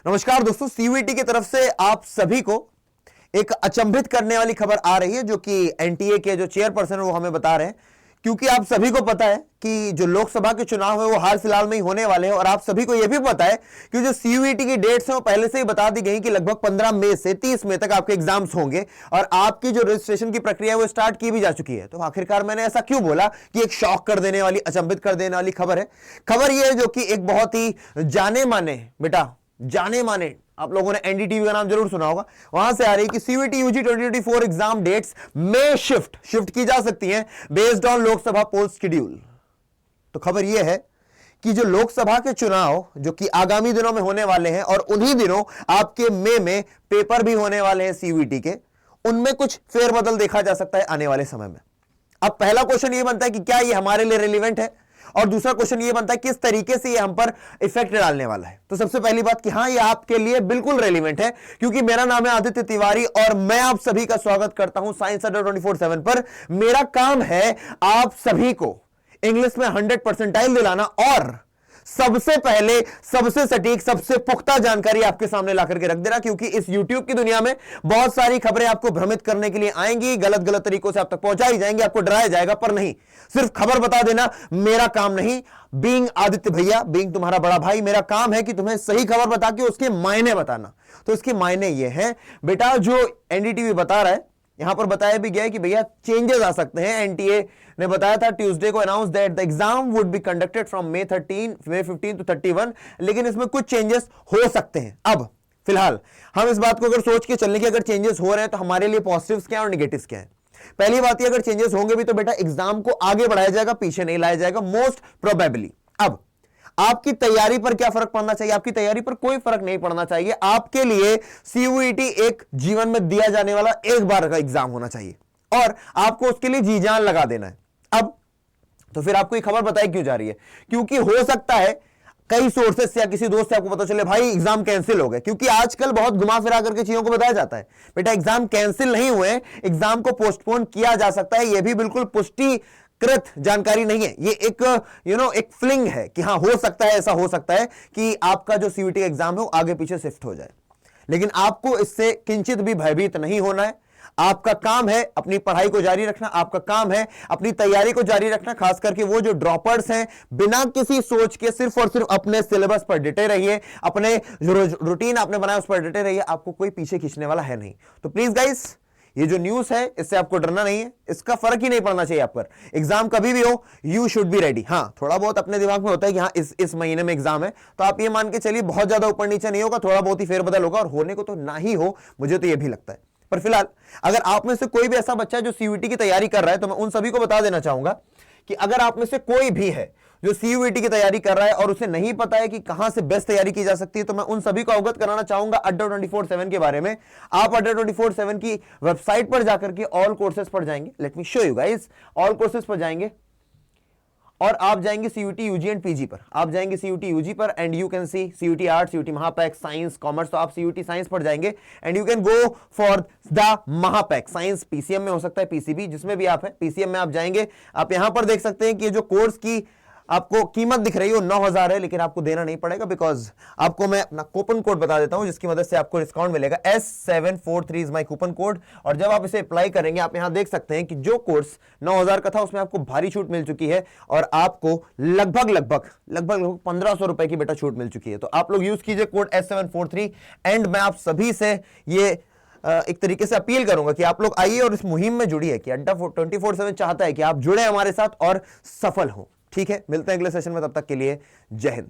नमस्कार दोस्तों, सीयूईटी की तरफ से आप सभी को एक अचंभित करने वाली खबर आ रही है जो कि एनटीए के जो चेयरपर्सन है वो हमें बता रहे हैं। क्योंकि आप सभी को पता है कि जो लोकसभा के चुनाव है वो हाल फिलहाल में ही होने वाले हैं और आप सभी को यह भी पता है कि जो सीयूईटी की डेट्स हैं वो पहले से ही बता दी गई कि लगभग 15 मई से 30 मई तक आपके एग्जाम्स होंगे और आपकी जो रजिस्ट्रेशन की प्रक्रिया है वो स्टार्ट की भी जा चुकी है। तो आखिरकार मैंने ऐसा क्यों बोला कि एक शॉक कर देने वाली, अचंभित कर देने वाली खबर है। खबर यह है जो कि एक बहुत ही जाने माने आप लोगों ने एनडीटीवी का नाम जरूर सुना होगा, वहां से आ रही है कि सीयूईटी यूजी 2024 एग्जाम डेट्स में शिफ्ट की जा सकती हैं based on Lok Sabha poll schedule. तो खबर यह है कि जो लोकसभा के चुनाव जो कि आगामी दिनों में होने वाले हैं और उन्हीं दिनों आपके मई में पेपर भी होने वाले हैं सीयूईटी के, उनमें कुछ फेरबदल देखा जा सकता है आने वाले समय में। अब पहला क्वेश्चन यह बनता है कि क्या यह हमारे लिए रेलिवेंट है, और दूसरा क्वेश्चन ये बनता है किस तरीके से ये हम पर इफेक्ट डालने वाला है। तो सबसे पहली बात कि हाँ, ये आपके लिए बिल्कुल रेलिवेंट है, क्योंकि मेरा नाम है आदित्य तिवारी और मैं आप सभी का स्वागत करता हूं साइंस अड्डा 24/7 पर। मेरा काम है आप सभी को इंग्लिश में 100 परसेंटाइल दिलाना और सबसे पहले सबसे सटीक सबसे पुख्ता जानकारी आपके सामने ला करके रख देना, क्योंकि इस YouTube की दुनिया में बहुत सारी खबरें आपको भ्रमित करने के लिए आएंगी, गलत तरीकों से आप तक पहुंचाई जाएंगी, आपको डराया जाएगा, पर नहीं, सिर्फ खबर बता देना मेरा काम नहीं। बीइंग आदित्य भैया, बीइंग तुम्हारा बड़ा भाई, मेरा काम है कि तुम्हें सही खबर बता के उसके मायने बताना। तो इसके मायने ये हैं बेटा, जो एनडीटीवी बता रहा है, यहां पर बताया भी गया है कि भैया चेंजेस आ सकते हैं। एनटीए ने बताया था ट्यूसडे को announce that the exam would be conducted from May 15 to 31, लेकिन इसमें कुछ चेंजेस हो सकते हैं। अब फिलहाल हम इस बात को अगर सोच के चलने की, अगर चेंजेस हो रहे हैं तो हमारे लिए पॉजिटिव्स क्या है और निगेटिव्स क्या है। पहली बात ये, अगर चेंजेस होंगे भी तो बेटा एग्जाम को आगे बढ़ाया जाएगा, पीछे नहीं लाया जाएगा मोस्ट प्रोबेबली। अब आपकी तैयारी पर क्या फर्क पड़ना चाहिए? आपकी तैयारी पर कोई फर्क नहीं पड़ना चाहिए। आपके लिए सीयूईटी एक जीवन में दिया जाने वाला एक बार का एग्जाम होना चाहिए और आपको उसके लिए जी जान लगा देना है। अब तो फिर आपको ये खबर बताई क्यों जा रही है? क्योंकि हो सकता है कई सोर्सेस से या किसी दोस्त से आपको पता चले भाई एग्जाम कैंसिल हो गए, क्योंकि आजकल बहुत घुमा फिरा करके चीजों को बताया जाता है। बेटा एग्जाम कैंसिल नहीं हुए, एग्जाम को पोस्टपोन किया जा सकता है। यह भी बिल्कुल पुष्टिकृत जानकारी नहीं है, ये एक एक फ्लिंग है कि हाँ हो सकता है, ऐसा हो सकता है कि आपका जो सीयूईटी एग्जाम है वो आगे पीछे शिफ्ट हो जाए। लेकिन आपको इससे किंचित भी भयभीत नहीं होना है। आपका काम है अपनी पढ़ाई को जारी रखना, आपका काम है अपनी तैयारी को जारी रखना। खास करके वो जो ड्रॉपर्स हैं, बिना किसी सोच के सिर्फ और सिर्फ अपने सिलेबस पर डटे रहिए, अपने जो रूटीन आपने बनाया उस पर डटे रहिए। आपको कोई पीछे खींचने वाला है नहीं। तो प्लीज गाइस, ये जो न्यूज है इससे आपको डरना नहीं है, इसका फर्क ही नहीं पड़ना चाहिए आप पर। एग्जाम कभी भी हो, यू शुड बी रेडी। हाँ, थोड़ा बहुत अपने दिमाग में होता है कि हाँ इस महीने में एग्जाम है, तो आप ये मान के चलिए बहुत ज्यादा ऊपर नीचे नहीं होगा, थोड़ा बहुत ही फेरबदल होगा और होने को तो ना ही हो, मुझे तो ये भी लगता है। पर फिलहाल अगर आप में से कोई भी ऐसा बच्चा है जो सीयूईटी की तैयारी कर रहा है, तो मैं उन सभी को बता देना चाहूंगा कि अगर आप में से कोई भी है जो सीयूईटी की तैयारी कर रहा है और उसे नहीं पता है कि कहां से बेस्ट तैयारी की जा सकती है, तो मैं उन सभी को अवगत कराना चाहूंगा अड्डा 24/7 के बारे में। आप अड्डा 24/7 की वेबसाइट पर जाकर के ऑल कोर्सेज पर जाएंगे, let me show you guys, all courses पर जाएंगे और आप जाएंगे सीयूईटी यूजी एंड पीजी पर। आप जाएंगे सीयूईटी यूजी पर and you can see CUET arts, CUET Mahapack, science, commerce. तो आप सीयूईटी साइंस पर जाएंगे and you can go for the Mahapack. Science PCM में हो सकता है, पीसीबी, जिसमें भी आप है, पीसीएम में आप जाएंगे। आप यहां पर देख सकते हैं कि जो कोर्स की आपको कीमत दिख रही है वो 9,000 है, लेकिन आपको देना नहीं पड़ेगा, बिकॉज आपको मैं अपना कूपन कोड बता देता हूं जिसकी मदद से आपको डिस्काउंट मिलेगा। S743 is my coupon code, और जब आप इसे अप्लाई करेंगे आप यहां देख सकते हैं कि जो कोर्स 9,000 का था उसमें आपको भारी छूट मिल चुकी है और आपको लगभग 1,500 रुपए की बेटा छूट मिल चुकी है। तो आप लोग यूज कीजिए कोड S743 एंड मैं आप सभी से ये एक तरीके से अपील करूंगा कि आप लोग आइए और इस मुहिम में जुड़िए कि अड्डा 24/7 चाहता है कि आप जुड़े हमारे साथ और सफल हो। ठीक है, मिलते हैं अगले सेशन में, तब तक के लिए जय हिंद।